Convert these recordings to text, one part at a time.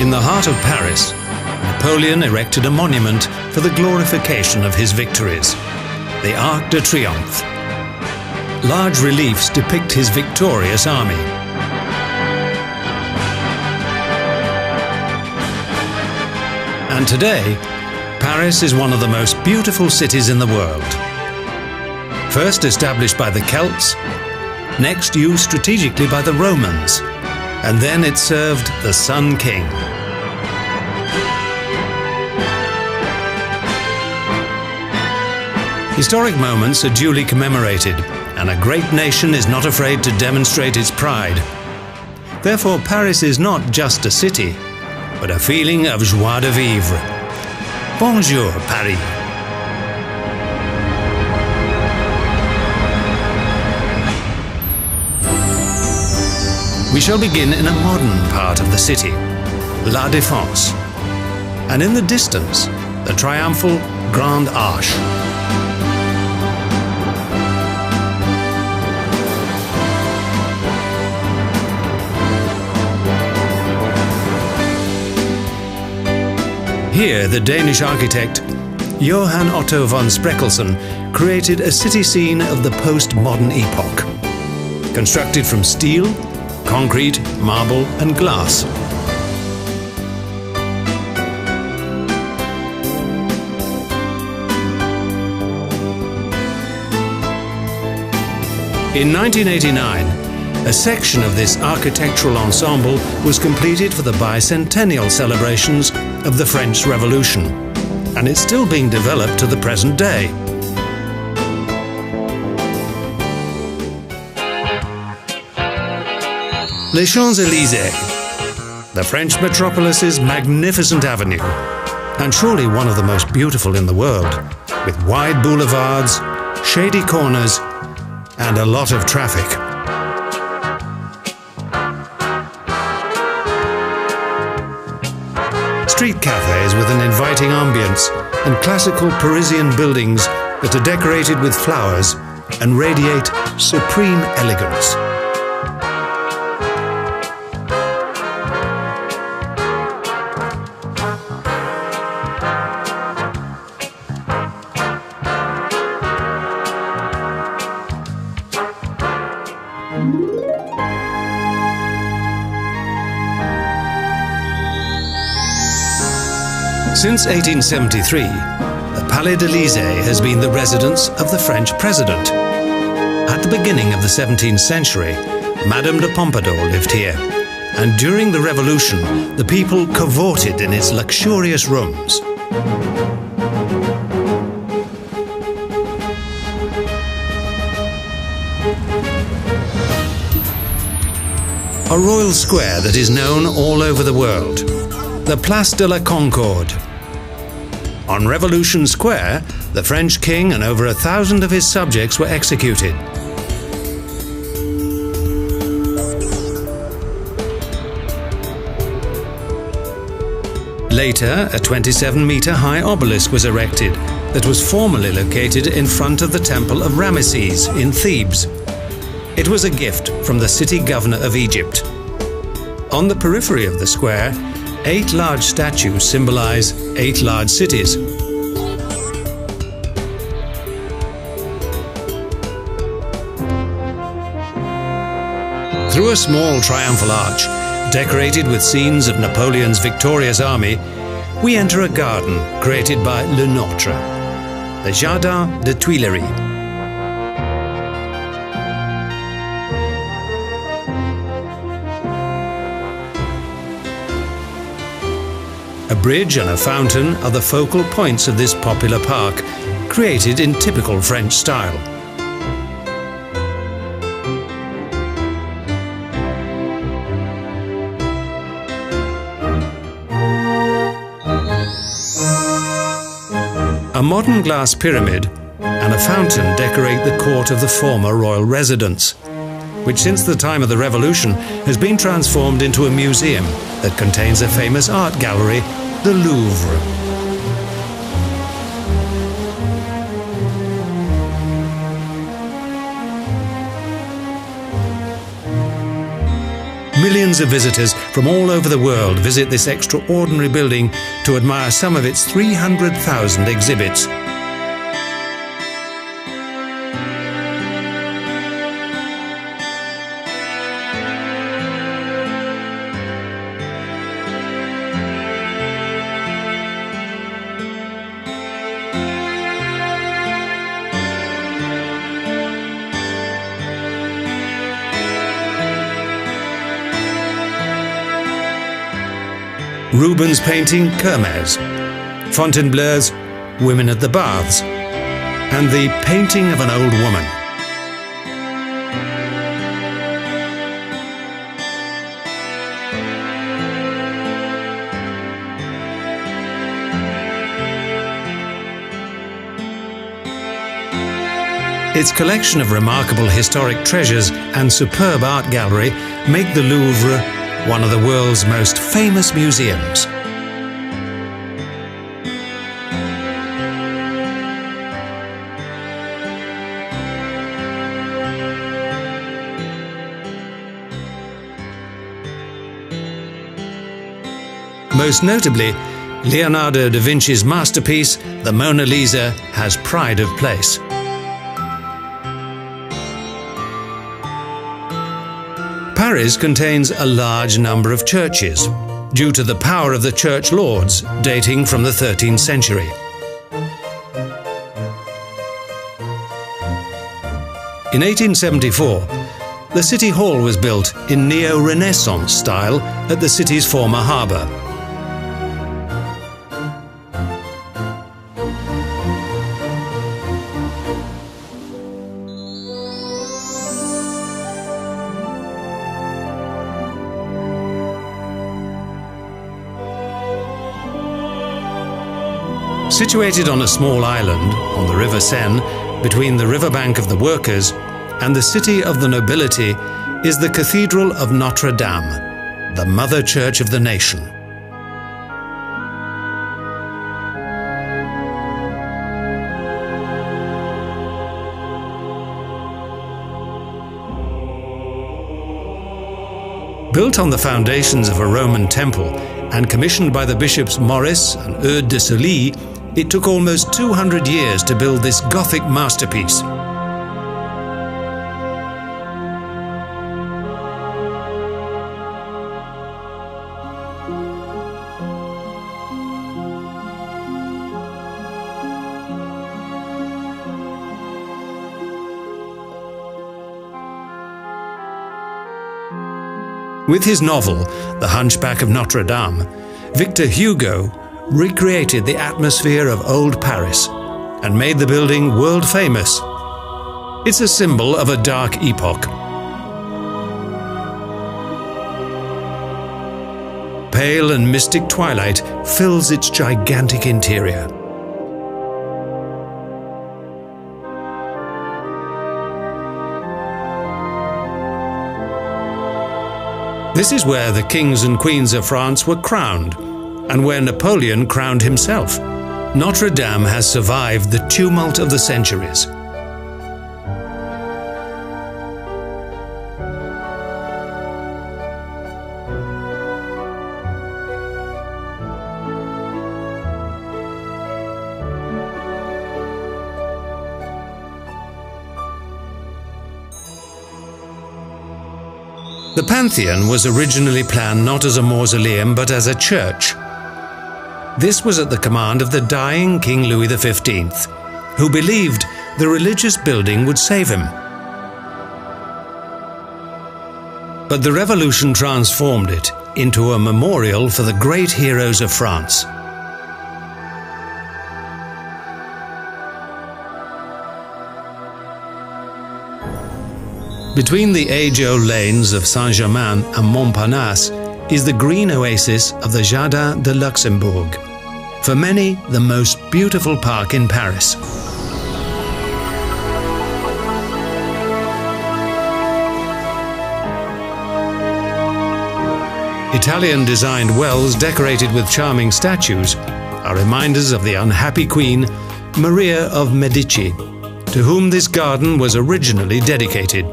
In the heart of Paris, Napoleon erected a monument for the glorification of his victories, the Arc de Triomphe. Large reliefs depict his victorious army. And today, Paris is one of the most beautiful cities in the world. First established by the Celts, next used strategically by the Romans, and then it served the Sun King. Historic moments are duly commemorated, and a great nation is not afraid to demonstrate its pride. Therefore, Paris is not just a city, but a feeling of joie de vivre. Bonjour, Paris. We shall begin in a modern part of the city, La Défense, and in the distance, the triumphal Grande Arche. Here, the Danish architect Johan Otto von Spreckelsen created a city scene of the post-modern epoch, constructed from steel, concrete, marble and glass. In 1989, a section of this architectural ensemble was completed for the bicentennial celebrations of the French Revolution, and it's still being developed to the present day. Les Champs-Élysées, the French metropolis's magnificent avenue, and surely one of the most beautiful in the world, with wide boulevards, shady corners, and a lot of traffic. Street cafes with an inviting ambience and classical Parisian buildings that are decorated with flowers and radiate supreme elegance. Since 1873, the Palais de l'Élysée has been the residence of the French president. At the beginning of the 17th century, Madame de Pompadour lived here, and during the Revolution, the people cavorted in its luxurious rooms. A royal square that is known all over the world, the Place de la Concorde. On Revolution Square, the French king and over 1,000 of his subjects were executed. Later, a 27-meter-high obelisk was erected that was formerly located in front of the Temple of Ramesses in Thebes. It was a gift from the city governor of Egypt. On the periphery of the square, 8 large statues symbolize 8 large cities. Through a small triumphal arch, decorated with scenes of Napoleon's victorious army, we enter a garden created by Le Nôtre, the Jardin des Tuileries. A bridge and a fountain are the focal points of this popular park, created in typical French style. A modern glass pyramid and a fountain decorate the court of the former royal residence, which since the time of the Revolution has been transformed into a museum that contains a famous art gallery, the Louvre. millions of visitors from all over the world visit this extraordinary building to admire some of its 300,000 exhibits. Rubens' painting Kermes, Fontainebleau's Women at the Baths, and the painting of an old woman. Its collection of remarkable historic treasures and superb art gallery make the Louvre one of the world's most famous museums. Most notably, Leonardo da Vinci's masterpiece, the Mona Lisa, has pride of place. Paris contains a large number of churches, due to the power of the church lords dating from the 13th century. In 1874, the City Hall was built in neo-Renaissance style at the city's former harbour. Situated on a small island on the River Seine, between the riverbank of the workers and the city of the nobility, is the Cathedral of Notre Dame, the mother church of the nation. Built on the foundations of a Roman temple and commissioned by the bishops Maurice and Eudes de Sully, it took almost 200 years to build this Gothic masterpiece. With his novel, The Hunchback of Notre Dame, Victor Hugo recreated the atmosphere of old Paris and made the building world famous. It's a symbol of a dark epoch. Pale and mystic twilight fills its gigantic interior. This is where the kings and queens of France were crowned, and where Napoleon crowned himself. Notre Dame has survived the tumult of the centuries. The Pantheon was originally planned not as a mausoleum but as a church. This was at the command of the dying King Louis XV, who believed the religious building would save him. But the revolution transformed it into a memorial for the great heroes of France. Between the age-old lanes of Saint-Germain and Montparnasse is the green oasis of the Jardin de Luxembourg, for many the most beautiful park in Paris. Italian-designed wells decorated with charming statues are reminders of the unhappy Queen Maria of Medici, to whom this garden was originally dedicated.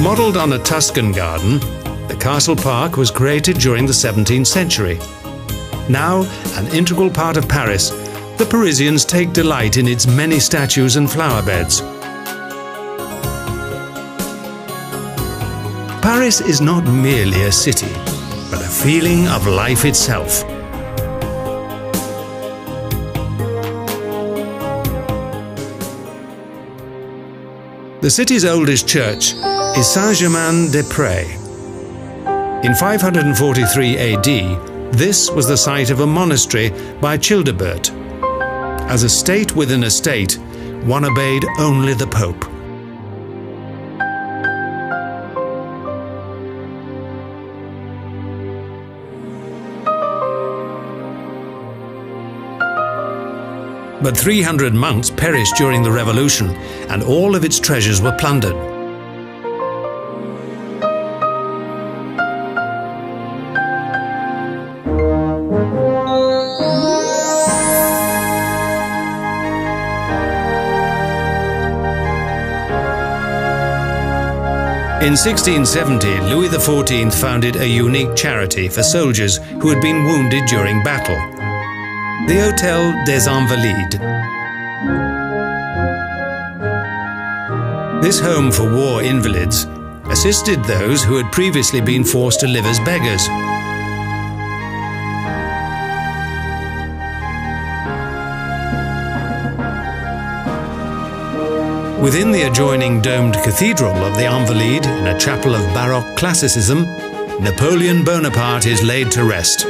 Modelled on a Tuscan garden, the castle park was created during the 17th century. Now an integral part of Paris, the Parisians take delight in its many statues and flower beds. Paris is not merely a city, but a feeling of life itself. The city's oldest church is Saint-Germain-des-Prés. In 543 AD, this was the site of a monastery by Childebert. As a state within a state, one obeyed only the Pope. But 300 monks perished during the revolution, and all of its treasures were plundered. In 1670, Louis XIV founded a unique charity for soldiers who had been wounded during battle, the Hôtel des Invalides. This home for war invalids assisted those who had previously been forced to live as beggars. Within the adjoining domed cathedral of the Invalides, in a chapel of Baroque classicism, Napoleon Bonaparte is laid to rest.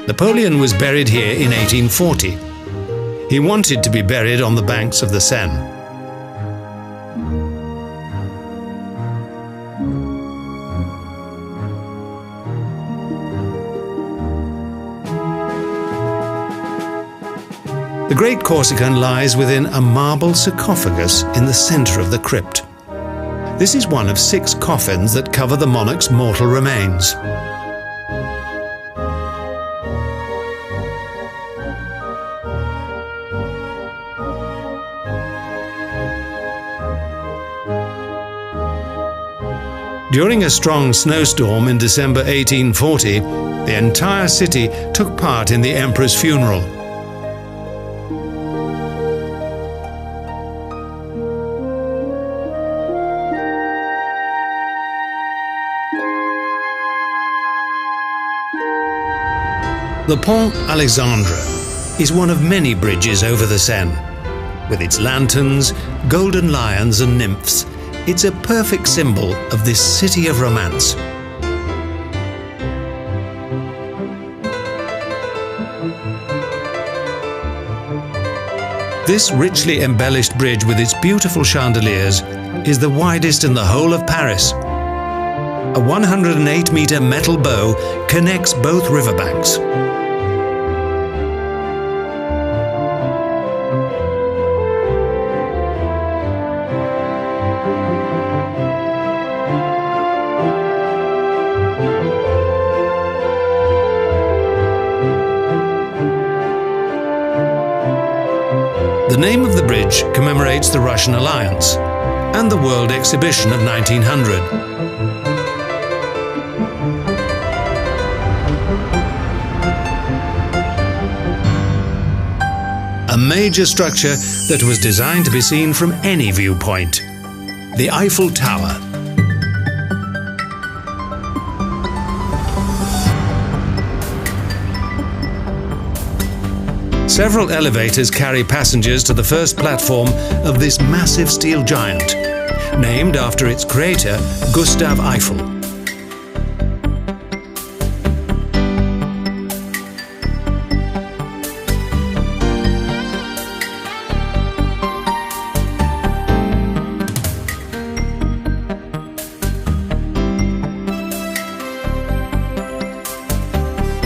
Napoleon was buried here in 1840. He wanted to be buried on the banks of the Seine. The Great Corsican lies within a marble sarcophagus in the center of the crypt. This is one of 6 coffins that cover the monarch's mortal remains. During a strong snowstorm in December 1840, the entire city took part in the emperor's funeral. The Pont Alexandre is one of many bridges over the Seine. With its lanterns, golden lions and nymphs, it's a perfect symbol of this city of romance. This richly embellished bridge with its beautiful chandeliers is the widest in the whole of Paris. A 108-meter metal bow connects both riverbanks. The name of the bridge commemorates the Russian alliance and the World Exhibition of 1900. A major structure that was designed to be seen from any viewpoint, the Eiffel Tower. Several elevators carry passengers to the first platform of this massive steel giant, named after its creator, Gustave Eiffel.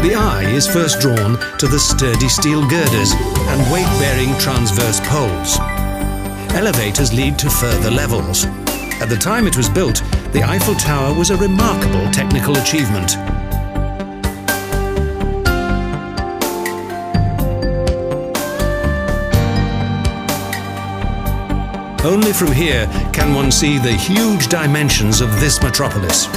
The eye is first drawn to the sturdy steel girders and weight-bearing transverse poles. Elevators lead to further levels. At the time it was built, the Eiffel Tower was a remarkable technical achievement. Only from here can one see the huge dimensions of this metropolis.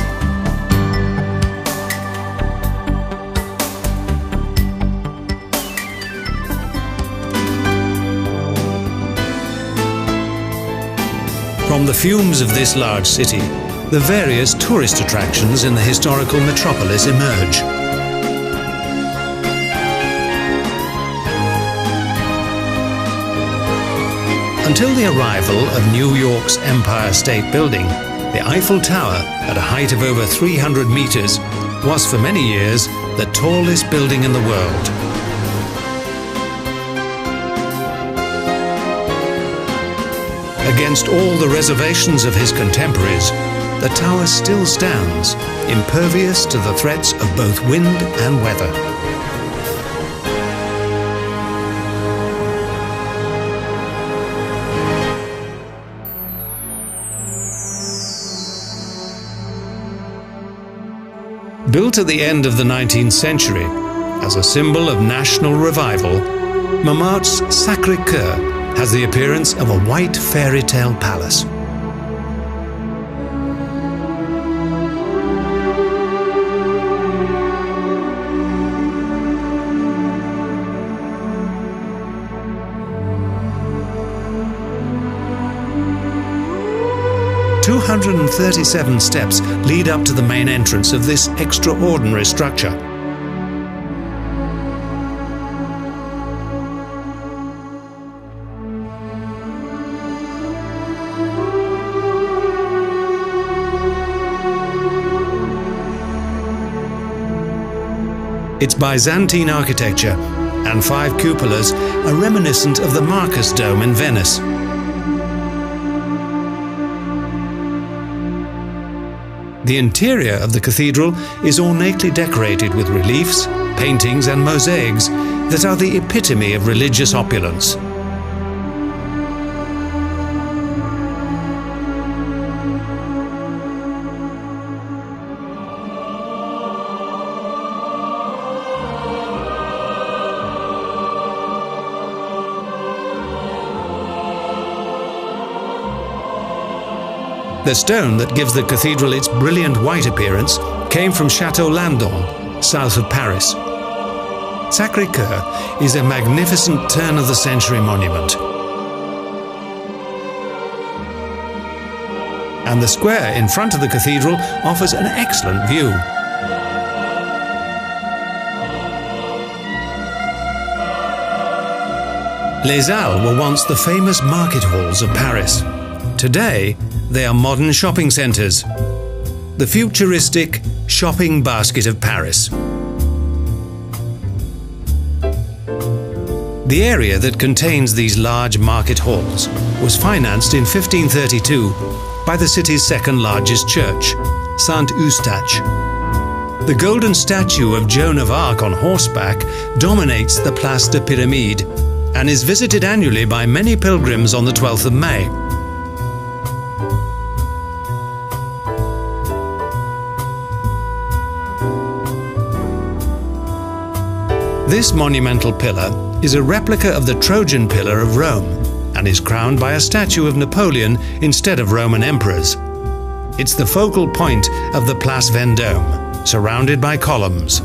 From the fumes of this large city, the various tourist attractions in the historical metropolis emerge. Until the arrival of New York's Empire State Building, the Eiffel Tower, at a height of over 300 meters, was for many years the tallest building in the world. Against all the reservations of his contemporaries, the tower still stands, impervious to the threats of both wind and weather. Built at the end of the 19th century, as a symbol of national revival, Montmartre's Sacré-Cœur has the appearance of a white fairy tale palace. "237 steps lead up to the main entrance of this extraordinary structure. Its Byzantine architecture and 5 cupolas are reminiscent of the Marcus Dome in Venice. The interior of the cathedral is ornately decorated with reliefs, paintings and mosaics that are the epitome of religious opulence. The stone that gives the cathedral its brilliant white appearance came from Château Landon, south of Paris. Sacré-Cœur is a magnificent turn-of-the-century monument. And the square in front of the cathedral offers an excellent view. Les Halles were once the famous market halls of Paris. Today, they are modern shopping centres, the futuristic shopping basket of Paris. The area that contains these large market halls was financed in 1532 by the city's second largest church, Saint-Eustache. The golden statue of Joan of Arc on horseback dominates the Place de Pyramide and is visited annually by many pilgrims on the 12th of May. This monumental pillar is a replica of the Trojan Pillar of Rome and is crowned by a statue of Napoleon instead of Roman emperors. It's the focal point of the Place Vendôme, surrounded by columns.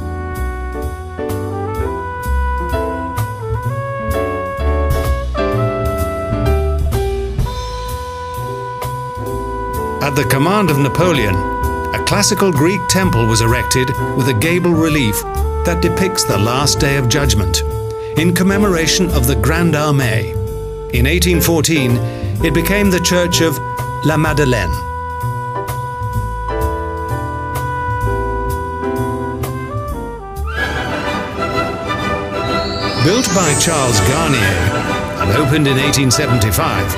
At the command of Napoleon, a classical Greek temple was erected with a gable relief that depicts the last day of judgment, in commemoration of the Grande Armée. In 1814, it became the Church of La Madeleine. Built by Charles Garnier and opened in 1875,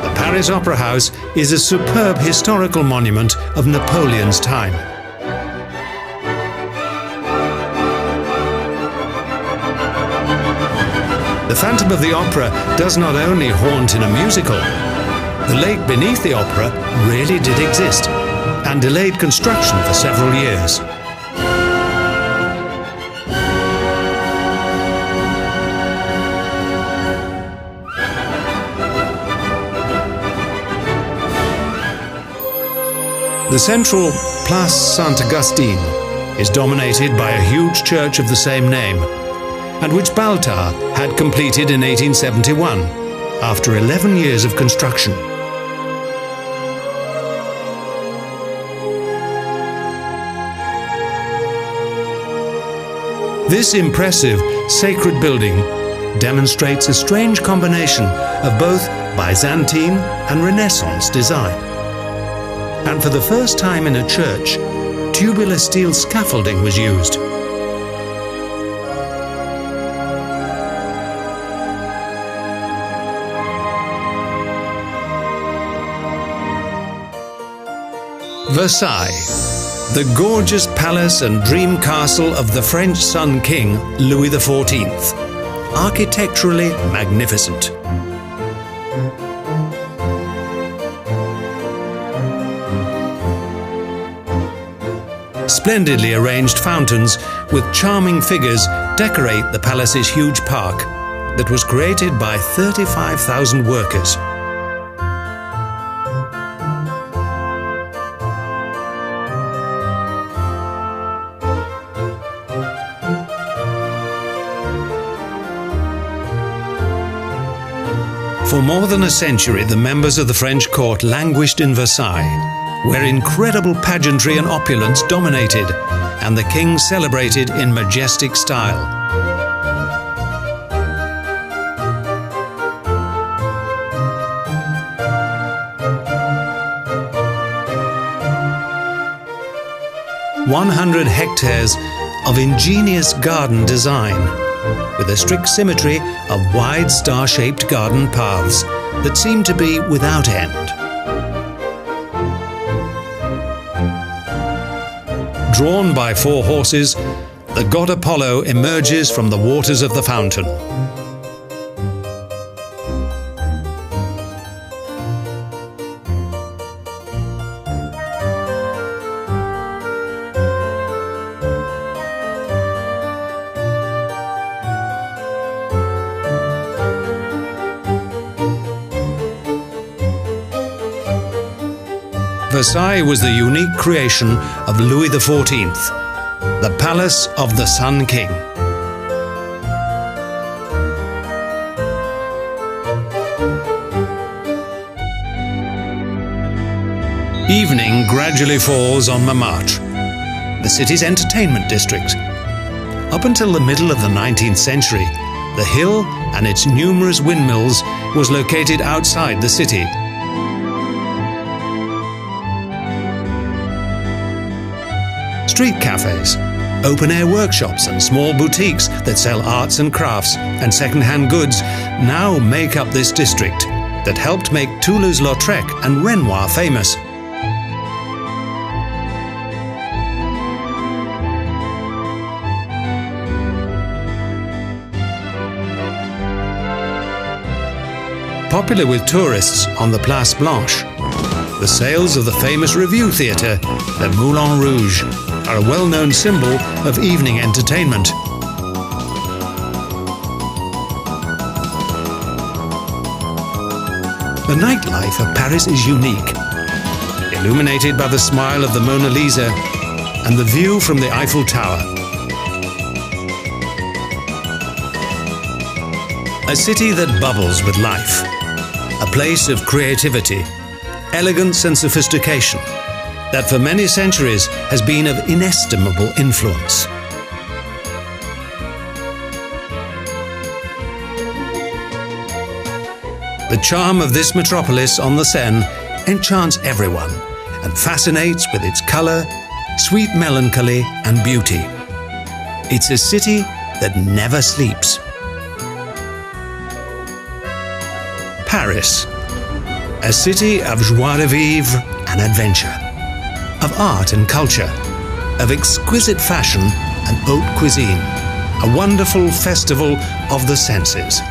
the Paris Opera House is a superb historical monument of Napoleon's time. The Phantom of the Opera does not only haunt in a musical. The lake beneath the opera really did exist and delayed construction for several years. The central Place Saint-Augustin is dominated by a huge church of the same name, and which Baltar had completed in 1871, after 11 years of construction. This impressive sacred building demonstrates a strange combination of both Byzantine and Renaissance design. And for the first time in a church, tubular steel scaffolding was used. Versailles, the gorgeous palace and dream castle of the French Sun King Louis XIV, architecturally magnificent. Splendidly arranged fountains with charming figures decorate the palace's huge park that was created by 35,000 workers. For more than a century, the members of the French court languished in Versailles, where incredible pageantry and opulence dominated, and the king celebrated in majestic style. "100 hectares of ingenious garden design, with a strict symmetry of wide star-shaped garden paths that seem to be without end. Drawn by 4 horses, the god Apollo emerges from the waters of the fountain. Versailles was the unique creation of Louis XIV, the Palace of the Sun King. Evening gradually falls on Montmartre, the city's entertainment district. Up until the middle of the 19th century, the hill and its numerous windmills was located outside the city. Street cafes, open-air workshops and small boutiques that sell arts and crafts and second-hand goods now make up this district that helped make Toulouse-Lautrec and Renoir famous. Popular with tourists on the Place Blanche, the sales of the famous revue theatre, the Moulin Rouge, are a well-known symbol of evening entertainment. The nightlife of Paris is unique, illuminated by the smile of the Mona Lisa and the view from the Eiffel Tower. A city that bubbles with life, a place of creativity, elegance and sophistication, that for many centuries has been of inestimable influence. The charm of this metropolis on the Seine enchants everyone and fascinates with its color, sweet melancholy and beauty. It's a city that never sleeps. Paris, a city of joie de vivre and adventure, of art and culture, of exquisite fashion and haute cuisine, a wonderful festival of the senses.